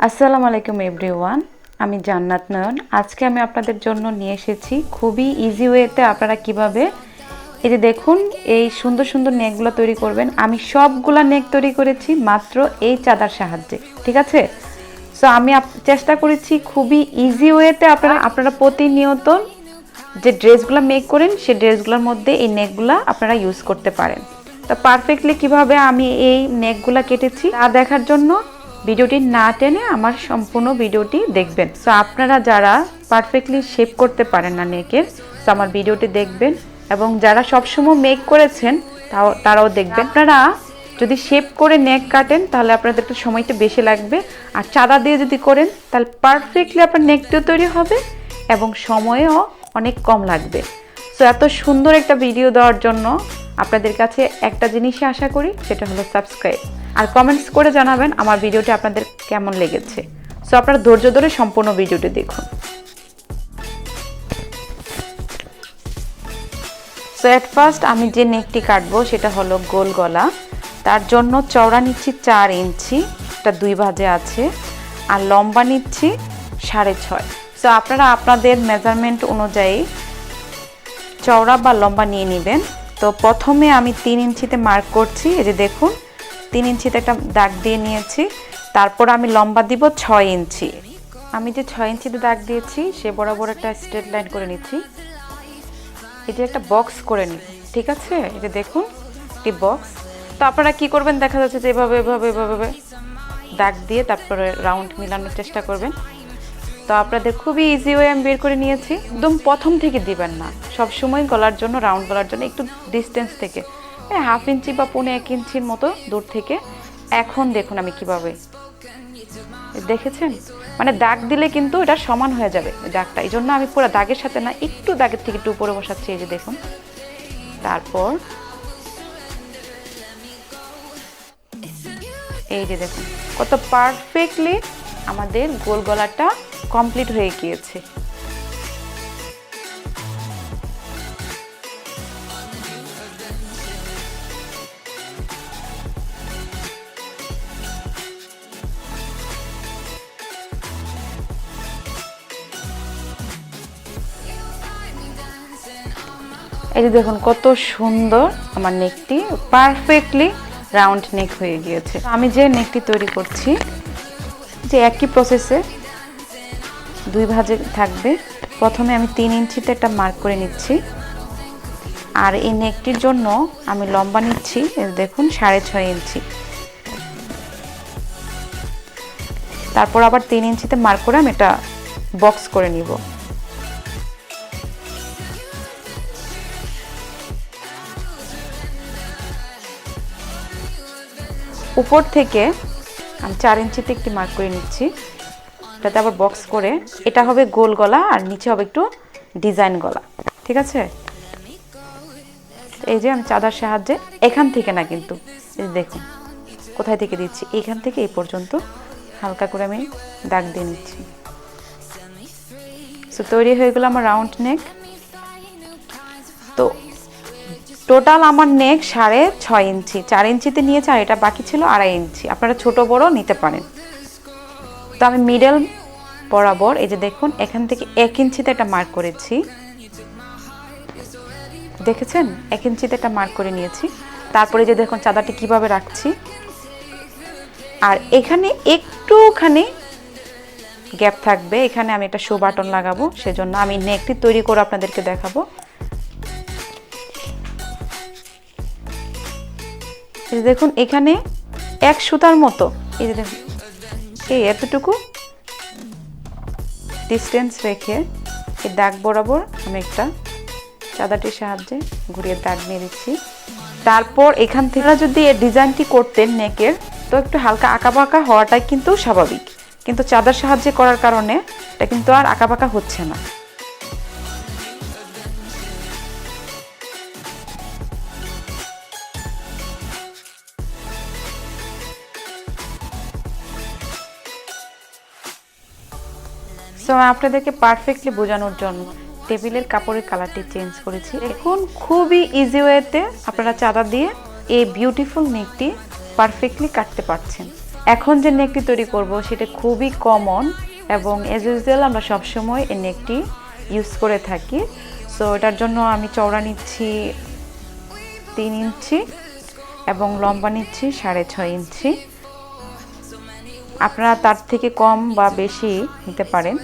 আসসালামু আলাইকুম এভরিওয়ান, আমি জান্নাত নয়ন। আজকে আমি আপনাদের জন্য নিয়ে এসেছি খুবই ইজি ওয়েতে আপনারা কিভাবে এই যে দেখুন এই সুন্দর সুন্দর নেকগুলো তৈরি করবেন। আমি সবগুলা নেক তৈরি করেছি মাত্র এই চাঁদার সাহায্যে, ঠিক আছে? সো আমি চেষ্টা করেছি খুবই ইজি ওয়েতে আপনারা প্রতিনিয়ত যে ড্রেসগুলো মেক করেন সেই ড্রেসগুলোর মধ্যে এই নেকগুলো আপনারা ইউজ করতে পারেন। তো পারফেক্টলি কিভাবে আমি এই নেকগুলো কেটেছি তা দেখার জন্য ভিডিওটি না টেনে আমার সম্পূর্ণ ভিডিওটি দেখবেন। সো আপনারা যারা পারফেক্টলি শেপ করতে পারেন না নেকের, সো আমার ভিডিওটি দেখবেন, এবং যারা সবসময় মেক করেছেন তারাও দেখবেন। আপনারা যদি শেপ করে নেক কাটেন তাহলে আপনাদের একটু সময়টা বেশি লাগবে, আর চাঁদা দিয়ে যদি করেন তাহলে পারফেক্টলি আপনার নেকটিও তৈরি হবে এবং সময়ও অনেক কম লাগবে। সো এত সুন্দর একটা ভিডিও দেওয়ার জন্য আপনাদের কাছে একটা জিনিসই আশা করি, সেটা হলো সাবস্ক্রাইব, আর কমেন্টস করে জানাবেন আমার ভিডিওটি আপনাদের কেমন লেগেছে। সো আপনারা ধৈর্য ধরে সম্পূর্ণ ভিডিওটি দেখুন। সো এট ফার্স্ট আমি যে নেকটি কাটবো সেটা হলো গোল গলা। তার জন্য চওড়া নিচ্ছি 4 ইঞ্চি, এটা 2 ভাঁজে আছে, আর লম্বা নিচ্ছি 6.5। সো আপনারা আপনাদের মেজারমেন্ট অনুযায়ী চওড়া বা লম্বা নিয়ে নেবেন। তো প্রথমে আমি 3 ইঞ্চিতে মার্ক করছি, এই যে দেখুন 3 ইঞ্চিতে একটা দাগ দিয়ে নিয়েছি। তারপর আমি লম্বা দিব 6 ইঞ্চি। আমি যে 6 ইঞ্চিতে দাগ দিয়েছি সে বরাবর একটা স্ট্রেট লাইন করে নিচ্ছি, এই যে একটা বক্স করে নিই, ঠিক আছে? এই যে দেখুন একটি বক্স। তো আপনারা কি করবেন, দেখা যাচ্ছে যে এভাবে এভাবে এভাবে দাগ দিয়ে তারপরে রাউন্ড মিলানোর চেষ্টা করবেন। তো আপনাদের খুবই ইজি ওয়ে আমি বের করে নিয়েছি। একদম প্রথম থেকে দিবেন না, সবসময় গলার জন্য, রাউন্ড গলার জন্য একটু ডিস্টেন্স থেকে, 1/2 ইঞ্চি বা 1.5 ইঞ্চির মতো দূর থেকে। এখন দেখুন আমি কিভাবে, দেখেছেন? মানে দাগ দিলে কিন্তু এটা সমান হয়ে যাবে দাগটা, এই জন্য আমি পুরো দাগের সাথে না, একটু দাগের থেকে একটু উপরে বসাচ্ছি, এই যে দেখুন। তারপর এই যে দেখুন কত পারফেক্টলি আমাদের গোল গলাটা কমপ্লিট হয়ে গিয়েছে। এই যে দেখুন কত সুন্দর আমার নেকটি পারফেক্টলি রাউন্ড নেক হয়ে গিয়েছে। আমি যে নেকটি তৈরি করছি যে একই প্রসেসে 2 ভাঁজে থাকবে। প্রথমে আমি 3 ইঞ্চিতে একটা মার্ক করে নিচ্ছি, আর এই নেকটির জন্য আমি লম্বা নিচ্ছি, দেখুন 6.5 ইঞ্চি। তারপর আবার 3 ইঞ্চিতে মার্ক করে আমি এটা বক্স করে নিব। উপর থেকে আমি 4 ইঞ্চিতে একটি মার্ক করে নিচ্ছি, এটাতে আবার বক্স করে, এটা হবে গোল গলা আর নিচে হবে একটু ডিজাইন গলা, ঠিক আছে? এই যে আমি চাঁদার সাহায্যে, এখান থেকে না কিন্তু, এই যে দেখুন কোথায় থেকে দিচ্ছি, এইখান থেকে এই পর্যন্ত হালকা করে আমি দাগ দিয়ে নিচ্ছি। সো তৈরি হয়ে গেল আমার রাউন্ড নেক। তো টোটাল আমার নেক 6.5 ইঞ্চি, 4 ইঞ্চিতে নিয়েছি, আর এটা বাকি ছিল 2.5 ইঞ্চি। আপনারা ছোট বড় নিতে পারেন। তো আমি মিডল বরাবর, এই যে দেখুন এখান থেকে 1 ইঞ্চিতে একটা মার্ক করেছি, দেখেছেন? 1 ইঞ্চিতে একটা মার্ক করে নিয়েছি। তারপরে যে দেখুন চাঁদাটি কিভাবে রাখছি, আর এখানে একটুখানি গ্যাপ থাকবে, এখানে আমি একটা শো বাটন লাগাবো, সেজন্য আমি নেকটি তৈরি করে আপনাদেরকে দেখাবো। এই যে দেখুন এখানে 1 সুতার মতো, এই যে দেখুন এই এতটুকু ডিস্টেন্স রেখে এই দাগ বরাবর আমি একটা চাঁদাটির সাহায্যে ঘুরিয়ে দাগ নিয়ে দিচ্ছি। তারপর এখান থেকে যদি এই ডিজাইনটি করতেন নেকের, তো একটু হালকা আঁকাবাঁকা হওয়াটাই কিন্তু স্বাভাবিক, কিন্তু চাঁদার সাহায্যে করার কারণে এটা কিন্তু আর আঁকাবাঁকা হচ্ছে না। সো আপনাদেরকে পারফেক্টলি বোঝানোর জন্য টেবিলের কাপড়ের কালারটি চেঞ্জ করেছি। এখন খুবই ইজি ওয়েতে আপনারা চাঁদা দিয়ে এই বিউটিফুল নেকটি পারফেক্টলি কাটতে পারছেন। এখন যে নেকটি তৈরি করব সেটা খুবই কমন এবং এজ ইউজুয়াল আমরা সবসময় এই নেকটি ইউজ করে থাকি। সো এটার জন্য আমি চওড়া নিচ্ছি 3 ইঞ্চি এবং লম্বা নিচ্ছি 6.5 ইঞ্চি। আপনারা তার থেকে কম বা বেশি নিতে পারেন।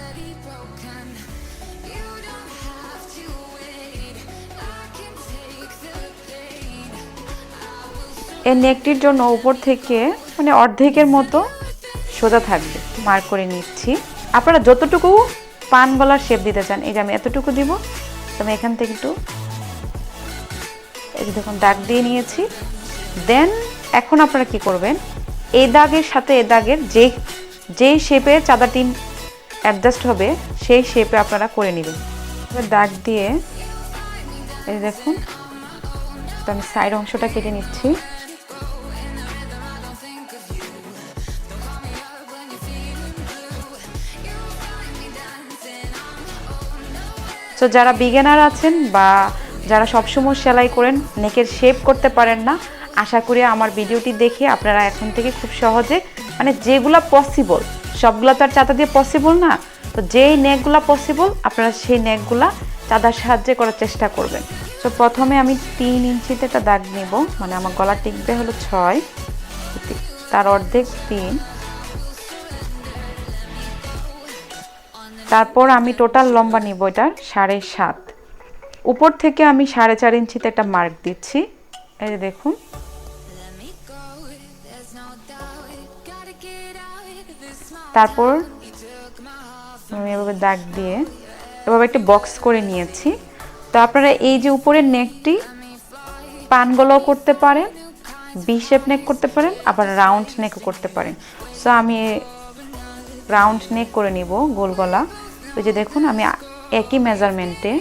এই নেকটির জন্য উপর থেকে মানে অর্ধেকের মতো সোজা থাকবে, মার্ক করে নিচ্ছি। আপনারা যতটুকু পান গলার শেপ দিতে চান, এই যে আমি এতটুকু দিব, তো আমি এখান থেকে একটু এই দেখুন দাগ দিয়ে নিয়েছি। দেন এখন আপনারা কি করবেন, এই দাগের সাথে এই দাগের যেই শেপে চাঁদাটি অ্যাডজাস্ট হবে সেই শেপে আপনারা করে নেবেন। দাগ দিয়ে এই দেখুন, তো আমি সাইড অংশটা কেটে নিচ্ছি। তো যারা বিগিনার আছেন বা যারা সবসময় সেলাই করেন, নেকের শেপ করতে পারেন না, আশা করি আমার ভিডিওটি দেখে আপনারা এখন থেকে খুব সহজে মানে যেগুলো পসিবল, সবগুলো তো আর চাঁদা দিয়ে পসিবল না, তো যেই নেকগুলো পসিবল আপনারা সেই নেকগুলা চাঁদার সাহায্যে করার চেষ্টা করবেন। তো প্রথমে আমি 3 ইঞ্চিতে একটা দাগ নেব, মানে আমার গলা টিকবে হলো 6, তার অর্ধেক 3। তারপর আমি টোটাল লম্বা নিব এটার 7.5। উপর থেকে আমি 4.5 ইঞ্চিতে একটা মার্ক দিচ্ছি, এই যে দেখুন। তারপর আমি এভাবে দাগ দিয়ে এভাবে একটা বক্স করে নিয়েছি। তো আপনারা এই যে উপরের নেকটি পান গলাও করতে পারেন, ভি শেপ নেক করতে পারেন, আবার রাউন্ড নেকও করতে পারেন। সো আমি রাউন্ড নেক করে নিব, গোল গলা। ওই যে দেখুন আমি একই মেজারমেন্টে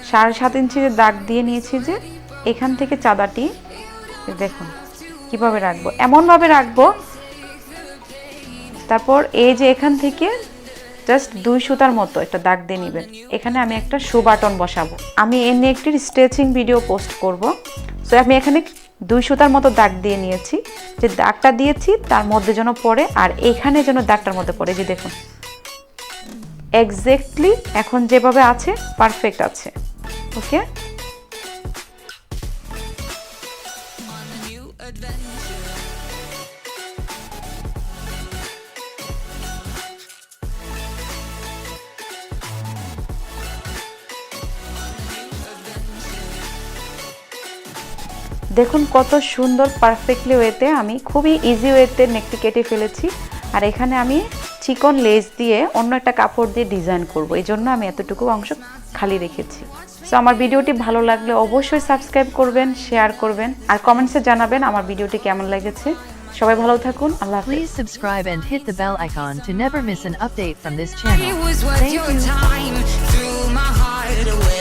7.5 ইঞ্চিতে দাগ দিয়ে নিয়েছি, যে এখান থেকে চাঁদাটি দেখুন কিভাবে রাখবো, এমনভাবে রাখবো। তারপর এই যে এখান থেকে জাস্ট 2 সুতার মতো একটা দাগ দিয়ে নেবেন। এখানে আমি একটা শো বাটন বসাবো, আমি এই নেকটির স্টিচিং ভিডিও পোস্ট করব। সো আমি এখানে 2 সুতার মতো দাগ দিয়ে নিয়েছি, যে দাগটা দিয়েছি তার মধ্যে যেন পড়ে আর এখানে যেন দাগটার মধ্যে পড়ে। যে দেখুন এক্স্যাক্টলি এখন যেভাবে আছে পারফেক্ট আছে। ওকে, দেখুন কত সুন্দর পারফেক্টলি ওয়েতে আমি খুবই ইজি ওয়েতে নেকটি কেটে ফেলেছি। আর এখানে আমি চিকন লেস দিয়ে অন্য একটা কাপড় দিয়ে ডিজাইন করব, এই জন্য আমি এতটুকু অংশ খালি রেখেছি। সো আমার ভিডিওটি ভালো লাগলে অবশ্যই সাবস্ক্রাইব করবেন, শেয়ার করবেন আর কমেন্টসে জানাবেন আমার ভিডিওটি কেমন লেগেছে। সবাই ভালো থাকুন, আল্লাহ হাফেজ। Please subscribe and hit the bell icon to never miss an update from this channel. Thank you.